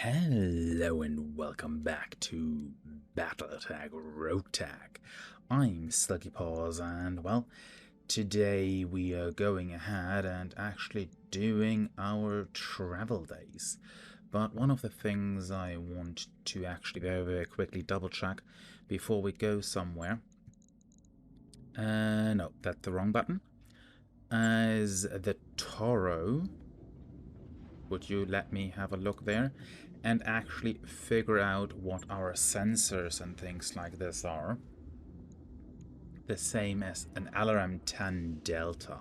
Hello and welcome back to RogueTech Reboot. I'm Silky Paws and well, today we are going ahead and actually doing our travel days. But one of the things I want to actually very quickly double check before we go somewhere. No, that's the wrong button. As the Toro. Would you let me have a look there and actually figure out what our sensors and things like this are? The same as an LRM-10 Delta.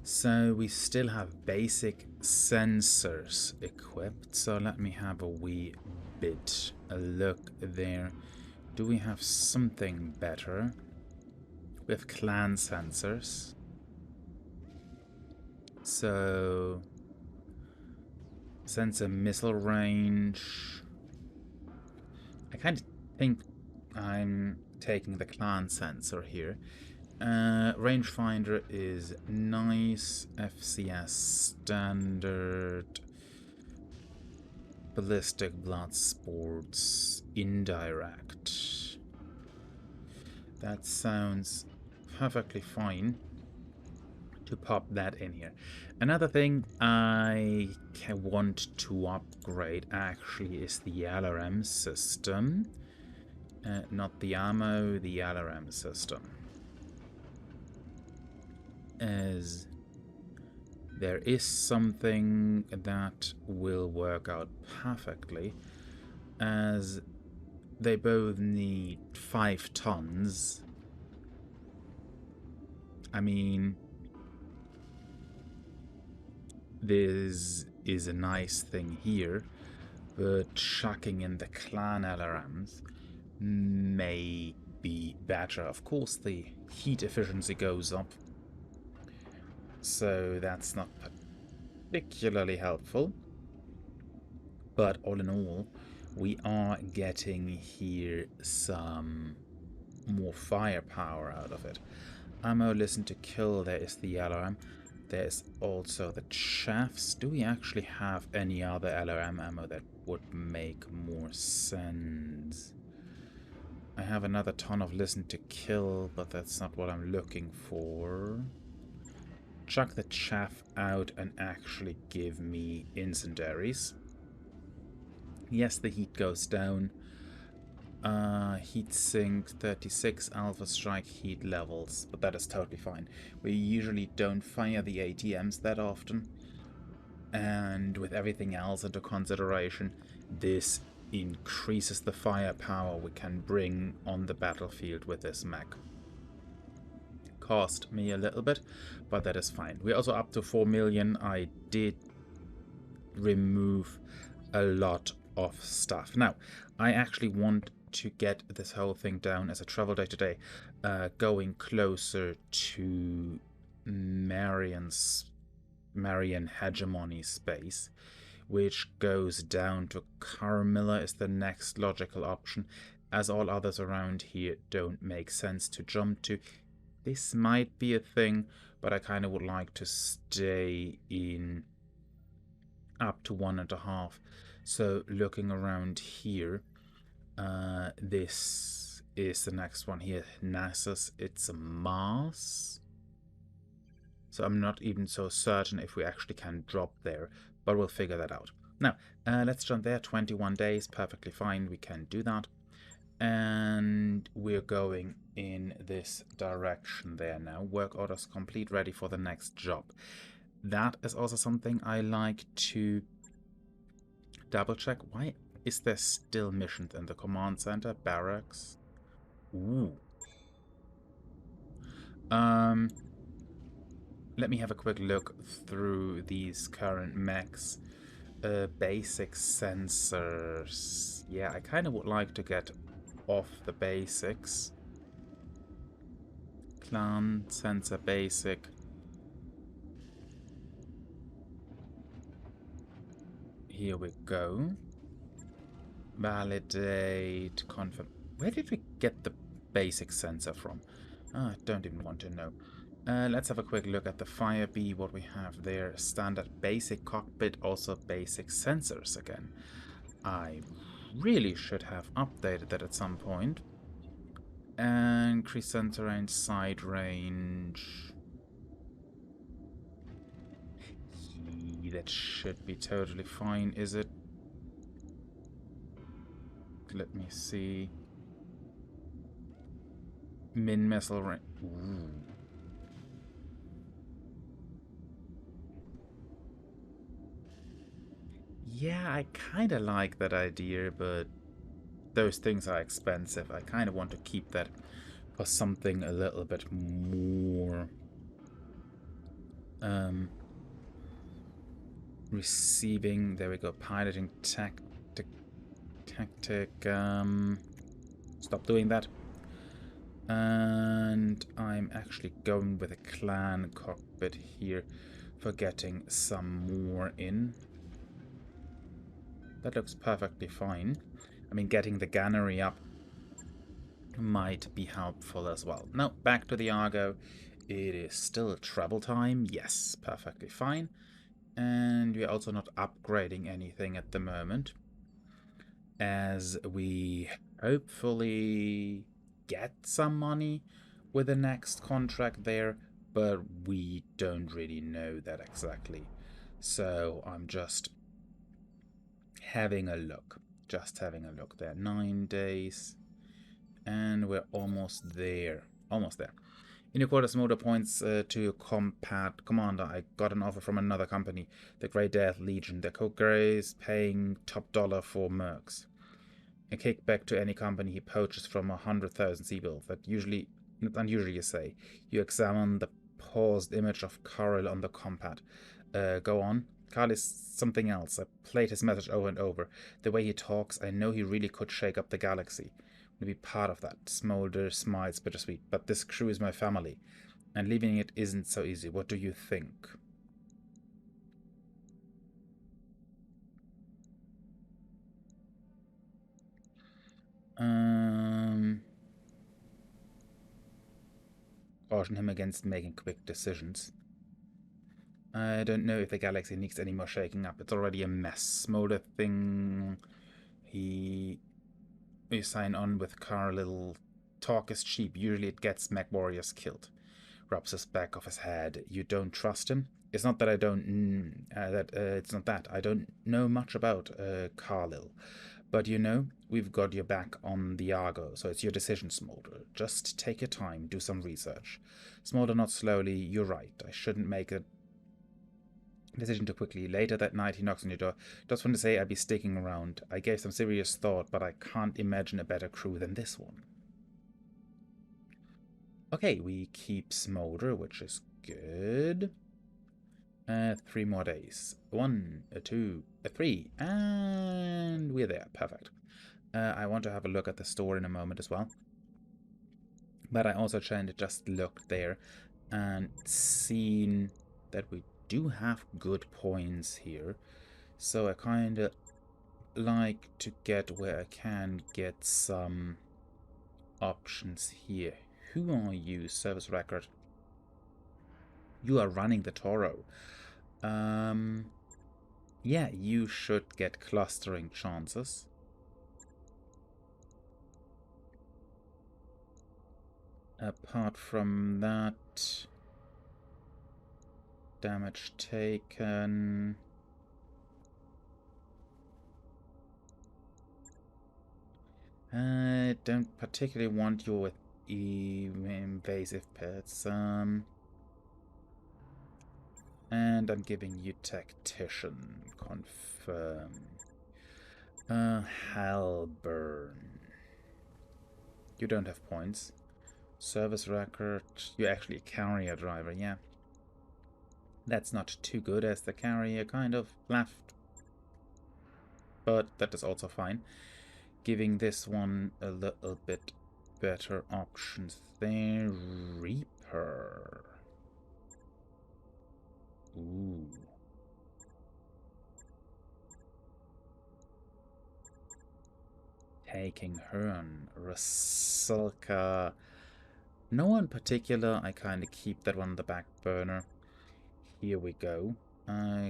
So we still have basic sensors equipped. So let me have a wee bit a look there. Do we have something better? We have clan sensors. So sensor missile range. I kind of think I'm taking the clan sensor here. Rangefinder is nice. FCS standard. Ballistic blood sports indirect. That sounds perfectly fine to pop that in here. Another thing I want to upgrade actually is the LRM system. Not the ammo, the LRM system. As there is something that will work out perfectly, as they both need 5 tons. I mean, this is a nice thing here, but chucking in the clan LRMs may be better. Of course, the heat efficiency goes up, so that's not particularly helpful. But all in all, we are getting here some more firepower out of it. Ammo, listen to kill, there is the LRM. There's also the chaffs. Do we actually have any other LRM ammo that would make more sense? I have another ton of listen to kill, but that's not what I'm looking for. Chuck the chaff out and actually give me incendiaries. Yes, the heat goes down. Heat sink 36 alpha strike heat levels, but that is totally fine. We usually don't fire the ATMs that often, and with everything else into consideration, this increases the firepower we can bring on the battlefield with this mech. Cost me a little bit, but that is fine. We're also up to 4 million. I did remove a lot of stuff. Now, I actually want to get this whole thing down as a travel day today, going closer to Marian hegemony space, which goes down to Carmilla is the next logical option, as all others around here don't make sense to jump to. This might be a thing, but I kind of would like to stay in up to 1.5. So looking around here, this is the next one here, Nasus. It's a Mars. So I'm not even so certain if we actually can drop there, but we'll figure that out. Now, let's jump there. 21 days, perfectly fine. We can do that. And we're going in this direction there now. Work orders complete, ready for the next job. That is also something I like to double check. Why is there still missions in the command center? Barracks? Ooh. Let me have a quick look through these current mechs. Basic sensors. Yeah, I kind of would like to get off the basics. Clan sensor basic. Here we go. Validate, confirm. Where did we get the basic sensor from? I don't even want to know. Let's have a quick look at the Firebee, what we have there. Standard basic cockpit, also basic sensors again. I really should have updated that at some point. And increase center range, side range. That should be totally fine, is it? Let me see. Min missile range. Ooh. Yeah, I kind of like that idea, but those things are expensive. I kind of want to keep that for something a little bit more receiving. There we go. Piloting tactic. Stop doing that. And I'm actually going with a clan cockpit here for getting some more in. That looks perfectly fine. I mean, getting the gunnery up might be helpful as well. Now, back to the Argo. It is still travel time. Yes, perfectly fine. And we're also not upgrading anything at the moment, as we hopefully get some money with the next contract there, but we don't really know that exactly. So I'm just having a look. Just having a look there. 9 days. And we're almost there. Almost there. In your quarters, motor points to combat commander. I got an offer from another company, the Grey Death Legion. The Coke Grey is paying top dollar for mercs. A kickback to any company he poaches from 100,000 Seabills. That usually, not unusually, you say. You examine the paused image of Carl on the compat. Go on. Carl is something else. I played his message over and over. The way he talks, I know he really could shake up the galaxy. To be part of that. Smolder, smiles, bittersweet. But this crew is my family, and leaving it isn't so easy. What do you think? Caution him against making quick decisions. I don't know if the galaxy needs any more shaking up. It's already a mess. Smolder thing. We sign on with Carl. Little talk is cheap. Usually it gets mech warriors killed. Rubs his back of his head. You don't trust him? It's not that I don't. It's not that I don't know much about Carlil, but you know we've got your back on the Argo, so it's your decision, Smolder. Just take your time, do some research. Smolder, not slowly. You're right. I shouldn't make a decision too quickly. Later that night, he knocks on your door. Just want to say I'd be sticking around. I gave some serious thought, but I can't imagine a better crew than this one. Okay, we keep Smolder, which is good. 3 more days. 1, 2, 3, and we're there. Perfect. I want to have a look at the store in a moment as well. But I also just looked there and seen that we do have good points here. So I kind of like to get where I can get some options here. Who are you, service record? You are running the Toro. Yeah, you should get clustering chances. Apart from that, damage taken. I don't particularly want you with invasive pets. And I'm giving you tactician. Confirm. Halburn. You don't have points. Service record. You're actually a carrier driver, yeah. That's not too good, as the carrier kind of left. But that is also fine. Giving this one a little bit better options there. Reaper. Ooh. Taking Hearn. Rasulka. No one in particular. I kind of keep that one on the back burner. Here we go.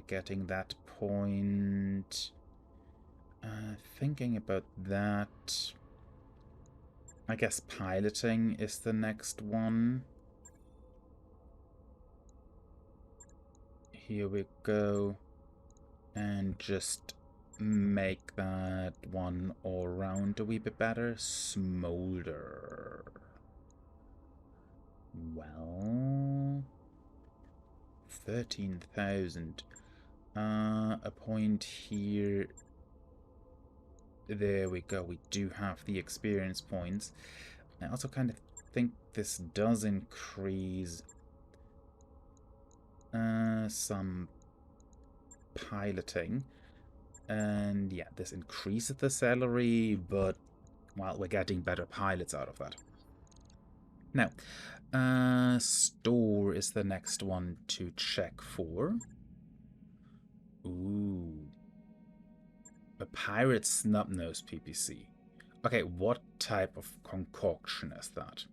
Getting that point. Thinking about that. I guess piloting is the next one. Here we go. And just make that one all round a wee bit better. Smolder. Well, 13,000. A point here. There we go. We do have the experience points. I also kind of think this does increase some piloting. And yeah, this increases the salary, but, well, we're getting better pilots out of that. Now, store is the next one to check for. Ooh. A pirate snub-nosed PPC. Okay, what type of concoction is that?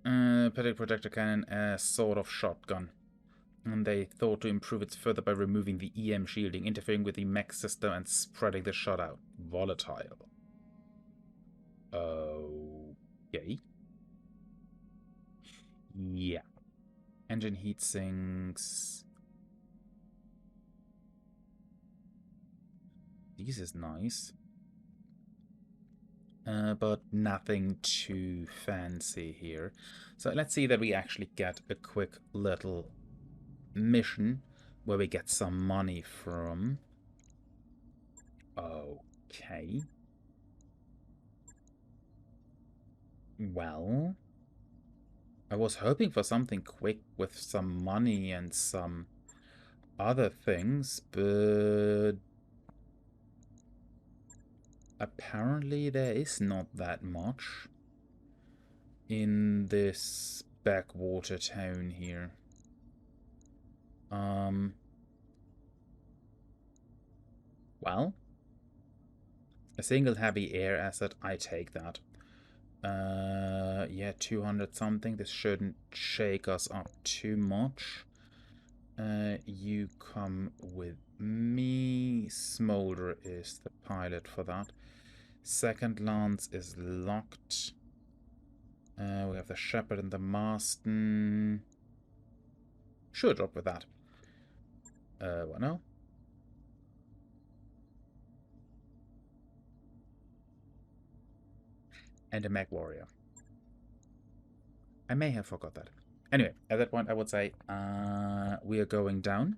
Pedic projector cannon, a sort of shotgun. And they thought to improve it further by removing the EM shielding, interfering with the mech system, and spreading the shot out. Volatile. Okay. Yeah. Engine heat sinks. This is nice. But nothing too fancy here. So let's see that we actually get a quick little mission where we get some money from. Okay. Well, I was hoping for something quick with some money and some other things, but apparently there is not that much in this backwater town here. Well, a single heavy air asset, I take that. Yeah, 200 something. This shouldn't shake us up too much. You come with me. Smolder is the pilot for that. Second lance is locked. We have the Shepherd and the Marston. Sure, drop with that. What now? And a Mag Warrior. I may have forgot that. Anyway, at that point I would say we are going down.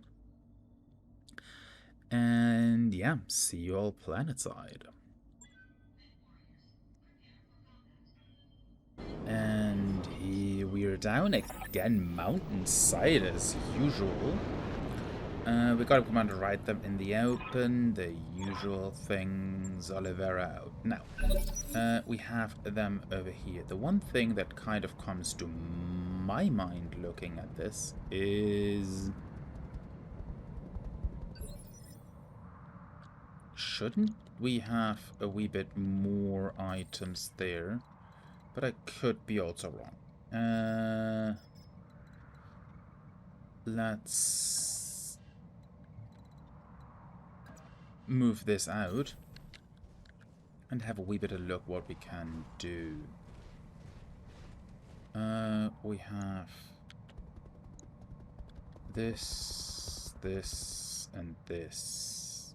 And yeah, see you all planetside. And here we are down again, mountainside as usual. We got a command to ride them in the open, the usual things, Olivera out. Now, we have them over here. The one thing that kind of comes to my mind looking at this is... shouldn't we have a wee bit more items there? But I could be also wrong. Let's move this out and have a wee bit of look what we can do. We have this, this, and this.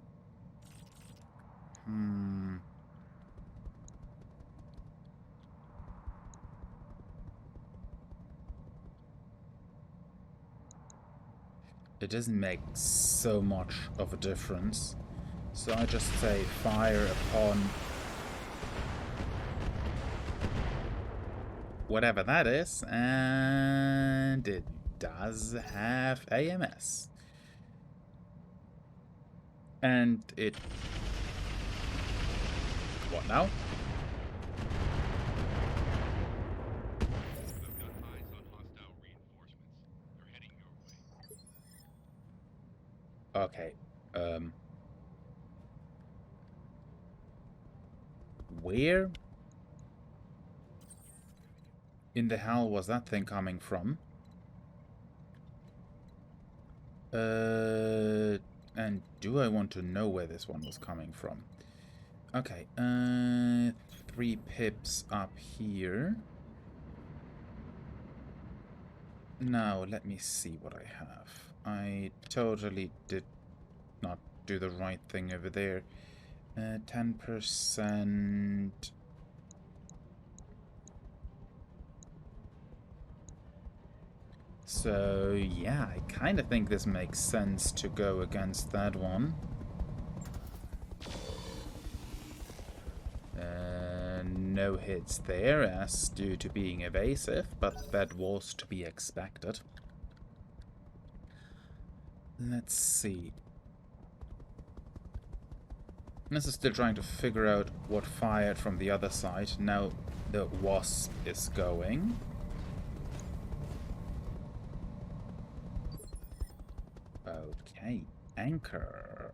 It doesn't make so much of a difference. So I just say fire upon whatever that is, and it does have AMS. And it... what now? Okay, where? in the hell was that thing coming from? And do I want to know where this one was coming from? Okay, 3 pips up here. Now, let me see what I have. I totally did not do the right thing over there. 10%. So, yeah, I kind of think this makes sense to go against that one. No hits there, as due to being evasive, but that was to be expected. Let's see. This is still trying to figure out what fired from the other side. Now the wasp is going. Okay, anchor.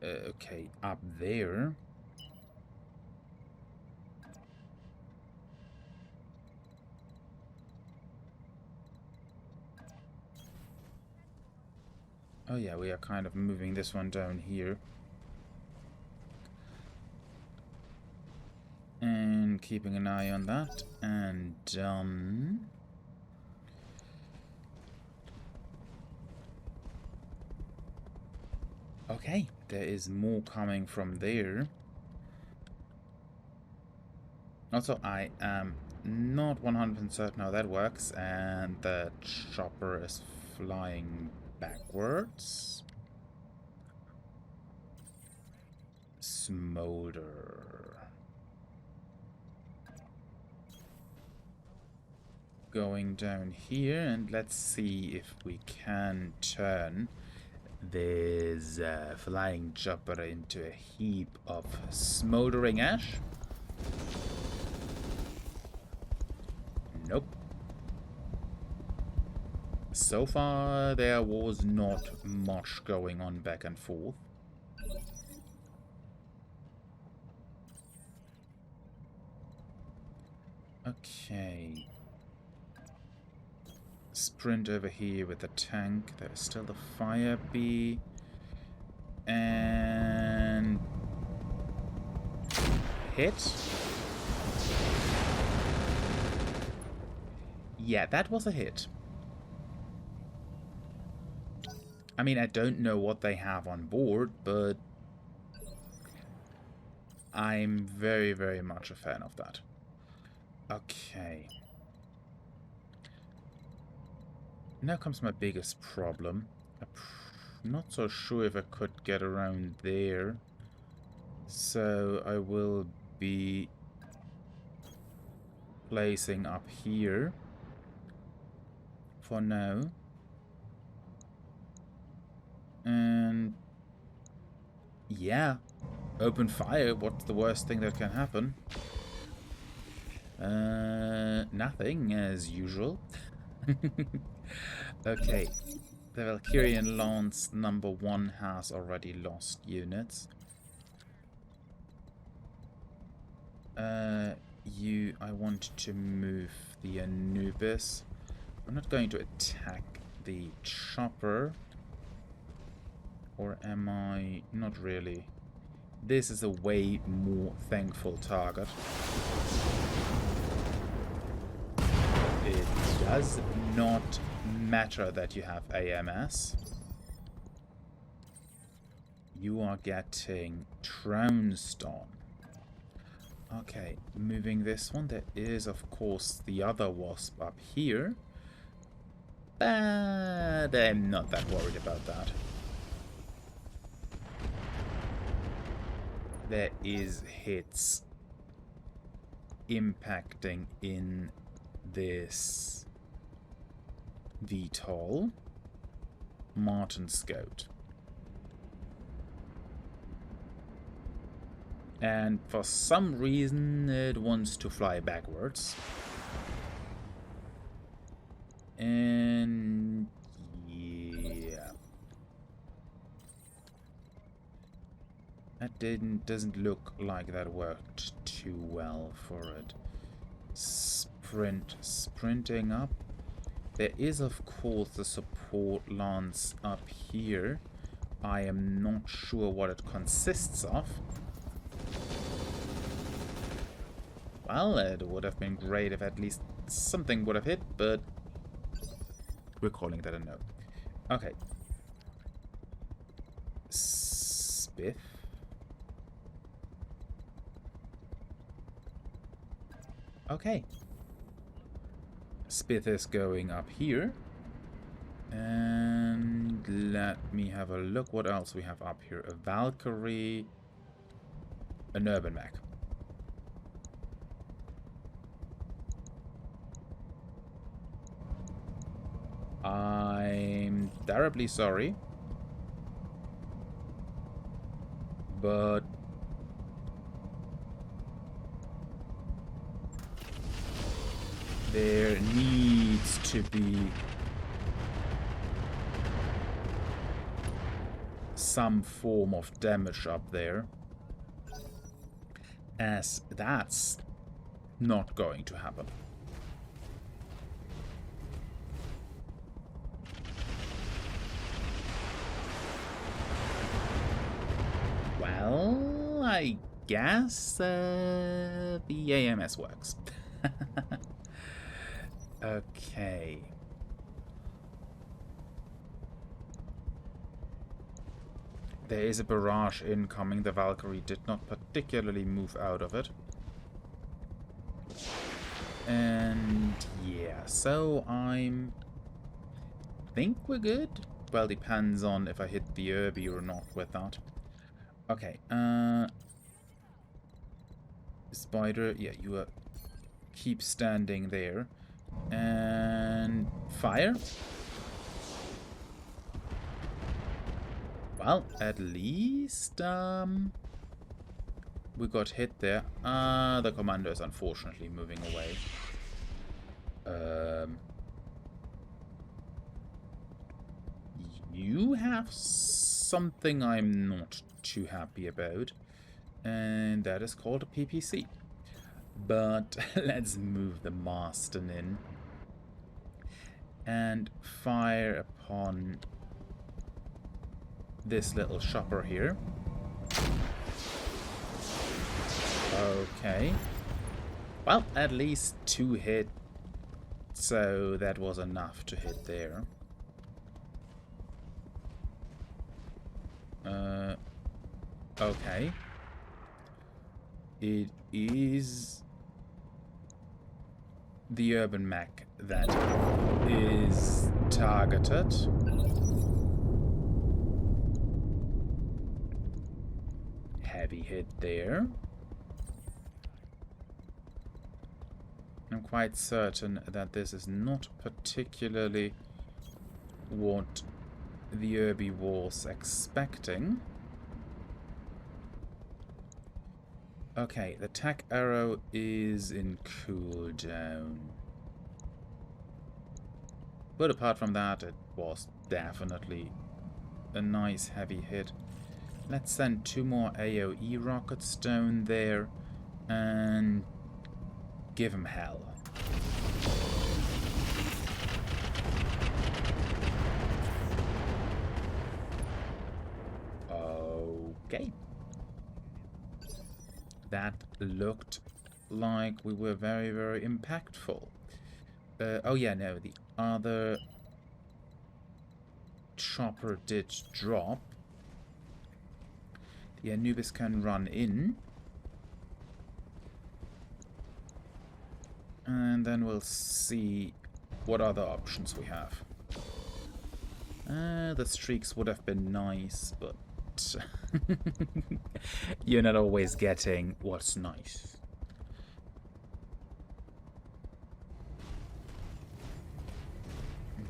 Okay, up there. Oh yeah, we are kind of moving this one down here. And keeping an eye on that. And okay, there is more coming from there. Also, I am not 100% certain how that works, and the chopper is flying backwards. Smolder. Going down here, and let's see if we can turn this flying chopper into a heap of smoldering ash. Nope. So far, there was not much going on back and forth. Okay. Sprint over here with the tank. There's still the fire bee. And... hit. Yeah, that was a hit. I mean, I don't know what they have on board, but I'm very, very much a fan of that. Okay. Now comes my biggest problem. I'm not so sure if I could get around there. So I will be placing up here for now. And yeah, open fire. What's the worst thing that can happen? Nothing, as usual. Okay, the Valkyrian Lance number 1 has already lost units. I want to move the Anubis. I'm not going to attack the chopper. Or am I? Not really. This is a way more thankful target. It does not matter that you have AMS. You are getting trounced on. Okay, moving this one. There is, of course, the other wasp up here. But I'm not that worried about that. There is hits impacting in this VTOL. Martin Scout. And for some reason it wants to fly backwards. And yeah. That doesn't look like that worked too well for it. Sprinting up. There is, of course, the support lance up here. I am not sure what it consists of. Well, it would have been great if at least something would have hit, but we're calling that a no. Okay. Spiff. Okay. Spiff is going up here. And let me have a look what else we have up here. A Valkyrie. An Urban Mech. I'm terribly sorry. But there needs to be some form of damage up there, as that's not going to happen. Well, I guess the AMS works. Okay. There is a barrage incoming. The Valkyrie did not particularly move out of it. And yeah, so I'm... think we're good. Well, depends on if I hit the Irby or not with that. Okay, Spider, yeah, you keep standing there. And fire. Well, at least we got hit there. The commander is unfortunately moving away. You have something I'm not too happy about, and that is called a PPC. But let's move the Marston in and fire upon this little shopper here. Okay. Well, at least 2 hit, so that was enough to hit there. Okay. It is the Urban Mech that is targeted. Heavy hit there. I'm quite certain that this is not particularly what the Irby was expecting. Okay, the tack arrow is in cooldown. But apart from that, it was definitely a nice heavy hit. Let's send 2 more AoE rockets down there and give him hell. Okay. That looked like we were very, very impactful. Oh yeah, no, the other chopper did drop. The Anubis can run in. And then we'll see what other options we have. The streaks would have been nice, but you're not always getting what's nice.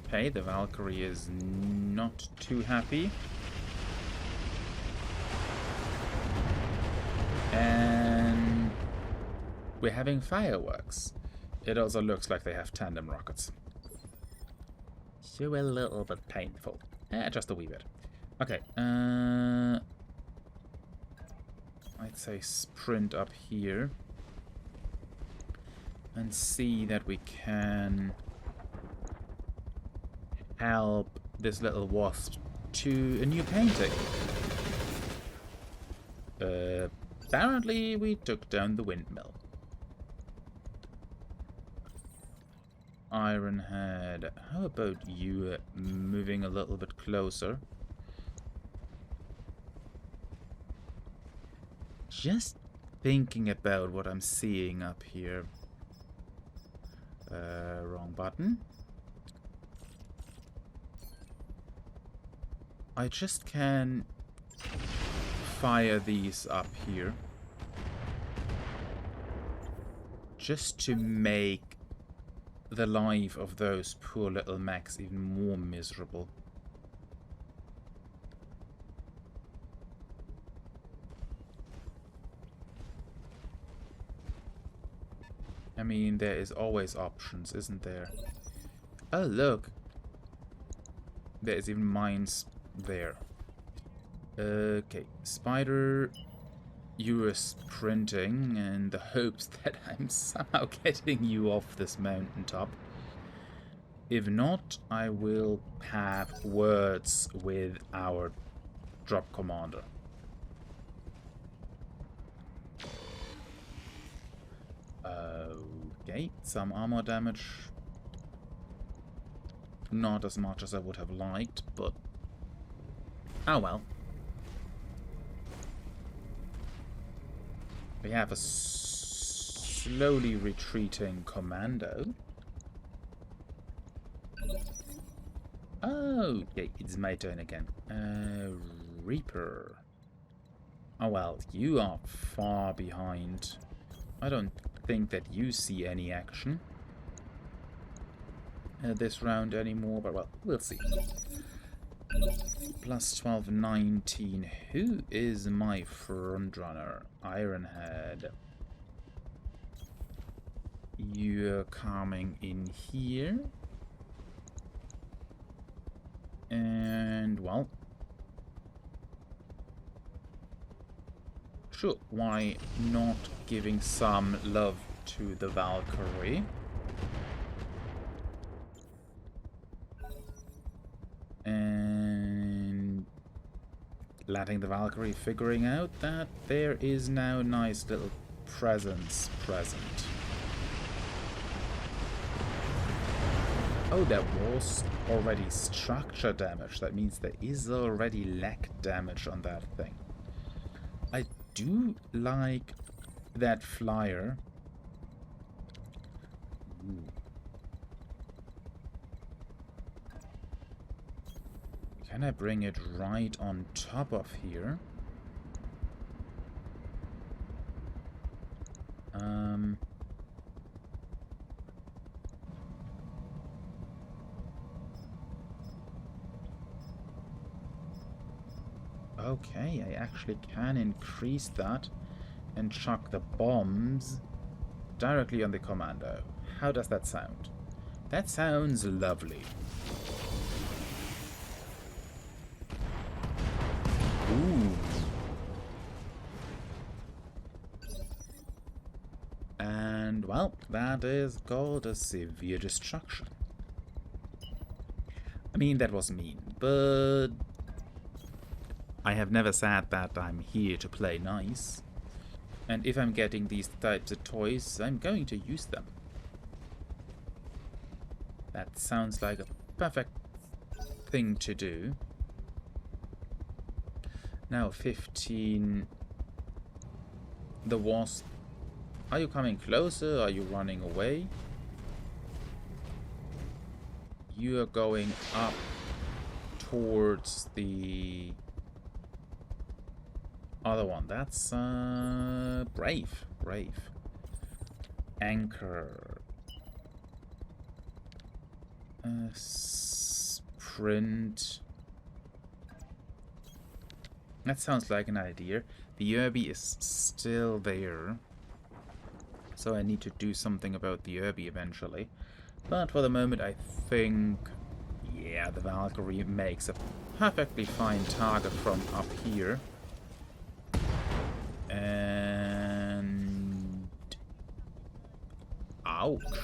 Okay, the Valkyrie is not too happy. And we're having fireworks. It also looks like they have tandem rockets. So a little bit painful. Just a wee bit. Okay, I'd say, sprint up here and see that we can help this little wasp to a new painting. Apparently we took down the windmill. Ironhead, how about you moving a little bit closer? Just thinking about what I'm seeing up here. Wrong button. I just can fire these up here. Just to make the life of those poor little mechs even more miserable. I mean, there is always options, isn't there? Oh, look. There is even mines there. Okay, Spider, you are sprinting in the hopes that I'm somehow getting you off this mountaintop. If not, I will have words with our drop commander. Okay, some armor damage. Not as much as I would have liked, but oh well. We have a slowly retreating commando. Oh, okay, it's my turn again. Reaper. Oh well, you are far behind. I don't think that you see any action this round anymore, but well, we'll see. Plus 12, 19. Who is my front runner? Ironhead. You're coming in here. And, well, sure, why not giving some love to the Valkyrie? And letting the Valkyrie figuring out that there is now a nice little presence present. Oh, there was already structure damage. That means there is already lag damage on that thing. I do like that flyer. Ooh. Can I bring it right on top of here? Okay, I actually can increase that and chuck the bombs directly on the commando. How does that sound? That sounds lovely. Ooh. And, well, that is called a severe destruction. I mean, that was mean, but I have never said that I'm here to play nice. And if I'm getting these types of toys, I'm going to use them. That sounds like a perfect thing to do. Now 15. The wasp. Are you coming closer? Are you running away? You are going up towards the other one. That's brave. Brave. Anchor. Sprint. That sounds like an idea. The Irby is still there. So I need to do something about the Irby eventually. But for the moment I think, yeah, the Valkyrie makes a perfectly fine target from up here. And Ouch.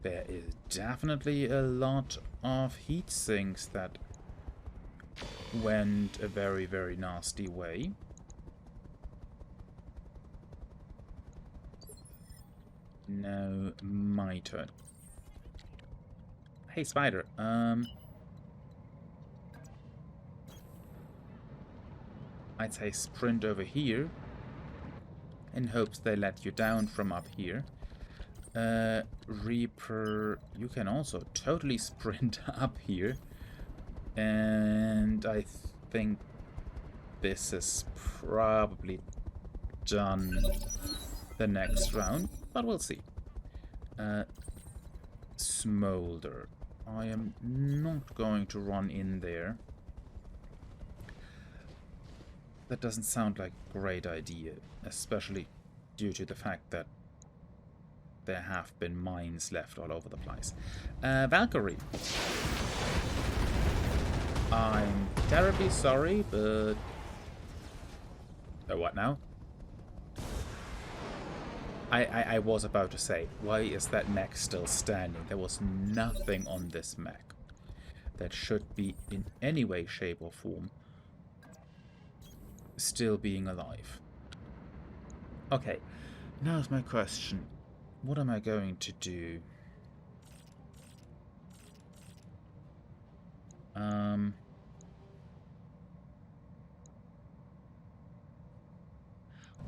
There is definitely a lot of heat sinks that went a very, very nasty way. Now my turn. Hey, spider. I'd say sprint over here in hopes they let you down from up here. Reaper, you can also totally sprint up here. And I think this is probably done the next round, but we'll see. Smolder. I am not going to run in there. That doesn't sound like a great idea, especially due to the fact that there have been mines left all over the place. Valkyrie. I'm terribly sorry, but... Oh, what now? I was about to say, why is that mech still standing? There was nothing on this mech that should be in any way, shape, or form still being alive. Okay, now's my question. What am I going to do?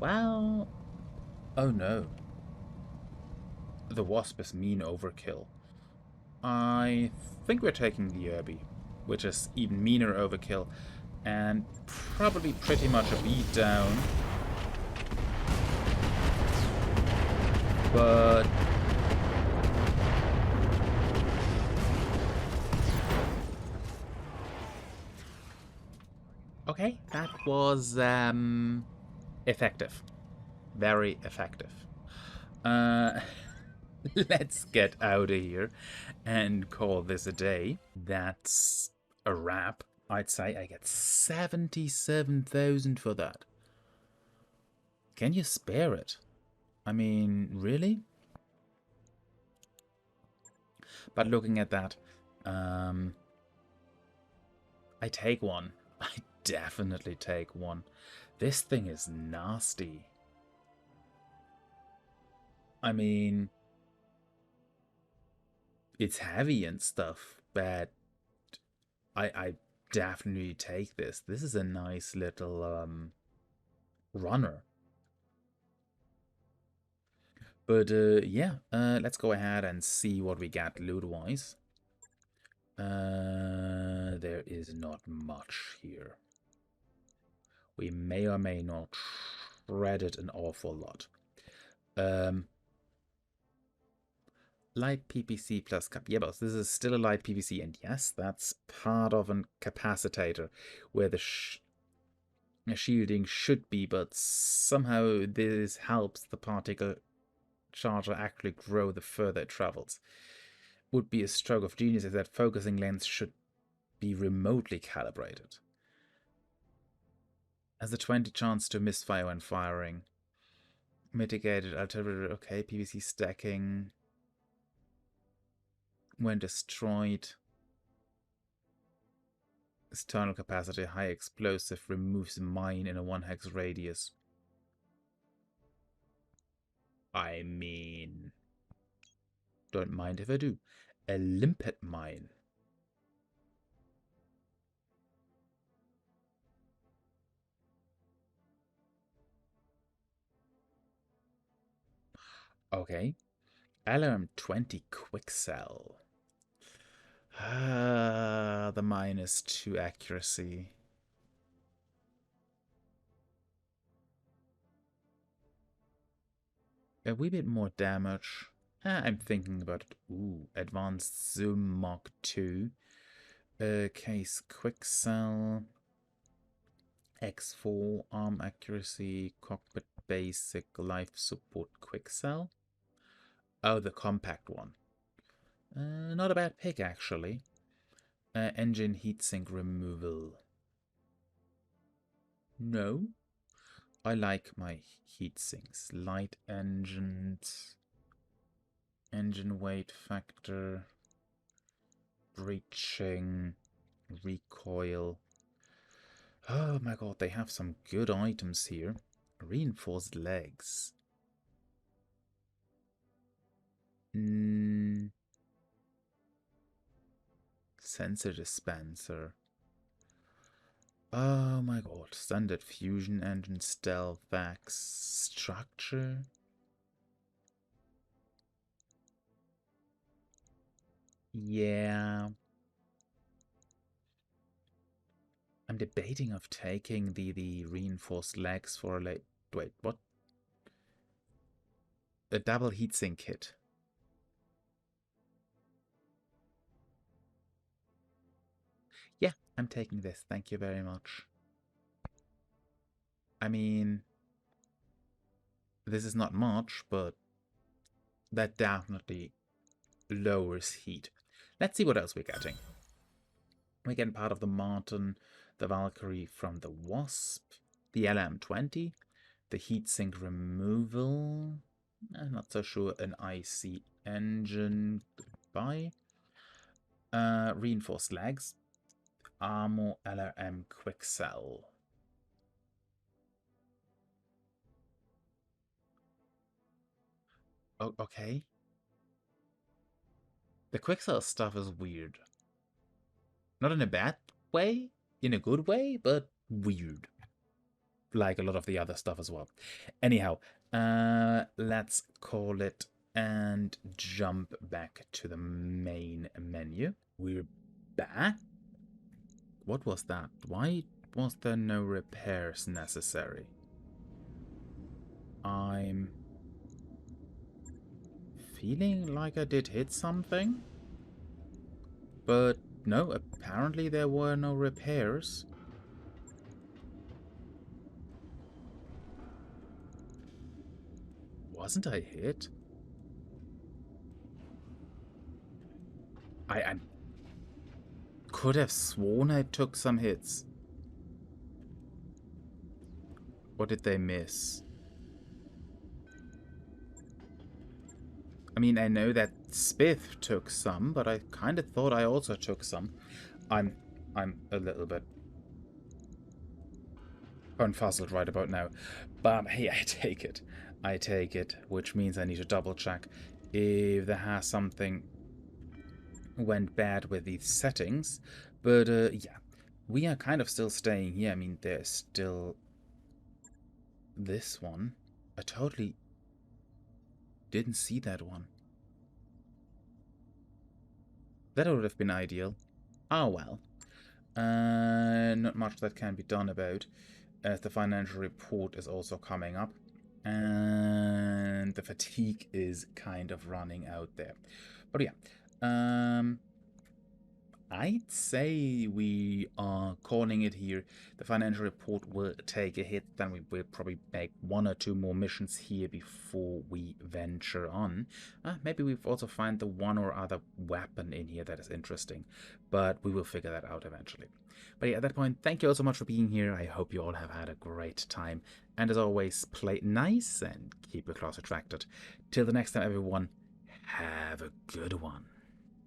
Well... Oh no. The wasp is mean overkill. I think we're taking the Irby, which is even meaner overkill, and probably pretty much a beatdown. But... Okay, that was, effective. Very effective. Let's get out of here and call this a day. That's a wrap. I'd say I get 77,000 for that. Can you spare it? I mean, really? But looking at that, I take one. I definitely take one. This thing is nasty. I mean, it's heavy and stuff, but I definitely take this. This is a nice little runner. But yeah, let's go ahead and see what we got loot-wise. There is not much here. We may or may not shred it an awful lot. Light PPC plus cap. Yeah, but this is still a light PPC, and yes, that's part of a capacitator where the shielding should be, but somehow this helps the particle charger actually grow the further it travels. Would be a stroke of genius if that focusing lens should be remotely calibrated. Has a 20 chance to misfire when firing. Mitigated artillery, okay, PVC stacking. When destroyed. External capacity, high explosive, removes mine in a 1 hex radius. I mean, don't mind if I do. A limpet mine. Okay. Alarm 20 quick cell. The -2 accuracy. A wee bit more damage. I'm thinking about it. Ooh, advanced zoom Mark 2. Case quick cell. X4 arm accuracy. Cockpit basic life support quick cell. Oh, the compact one. Not a bad pick, actually. Engine heatsink removal. No. I like my heatsinks. Light engines. Engine weight factor, breaching, recoil. Oh my god, they have some good items here. Reinforced legs. Sensor dispenser. Oh my god, standard fusion engine, stealth axe, structure. Yeah. I'm debating of taking the reinforced legs for a late... Wait, what? A double heatsink kit. Yeah, I'm taking this. Thank you very much. I mean, this is not much, but that definitely lowers heat. Let's see what else we're getting. We're getting part of the Martin, the Valkyrie from the Wasp, the LM20, the heatsink removal. I'm not so sure. An IC engine. Goodbye. Reinforced legs. Armor LRM quick cell. Oh, okay. The quick cell stuff is weird. Not in a bad way, in a good way, but weird. Like a lot of the other stuff as well. Anyhow, let's call it and jump back to the main menu. We're back. What was that? Why was there no repairs necessary? I'm feeling like I did hit something. But no, apparently there were no repairs. Wasn't I hit? I could have sworn I took some hits. What did they miss? I mean, I know that Spiff took some, but I kind of thought I also took some. I'm a little bit confuzzled right about now. But hey, I take it. I take it, which means I need to double check if there has something went bad with these settings. But yeah, we are kind of still staying here. I mean, there's still this one. I totally didn't see that one. That would have been ideal. Oh well. Not much that can be done about, as the financial report is also coming up. And the fatigue is kind of running out there. But yeah, I'd say we are calling it here. The financial report will take a hit, then we will probably make one or two more missions here before we venture on. Maybe we've also find the one or other weapon in here that is interesting, but we will figure that out eventually. But yeah, at that point, thank you all so much for being here. I hope you all have had a great time. And as always, play nice and keep your claws attracted. Till the next time, everyone, have a good one.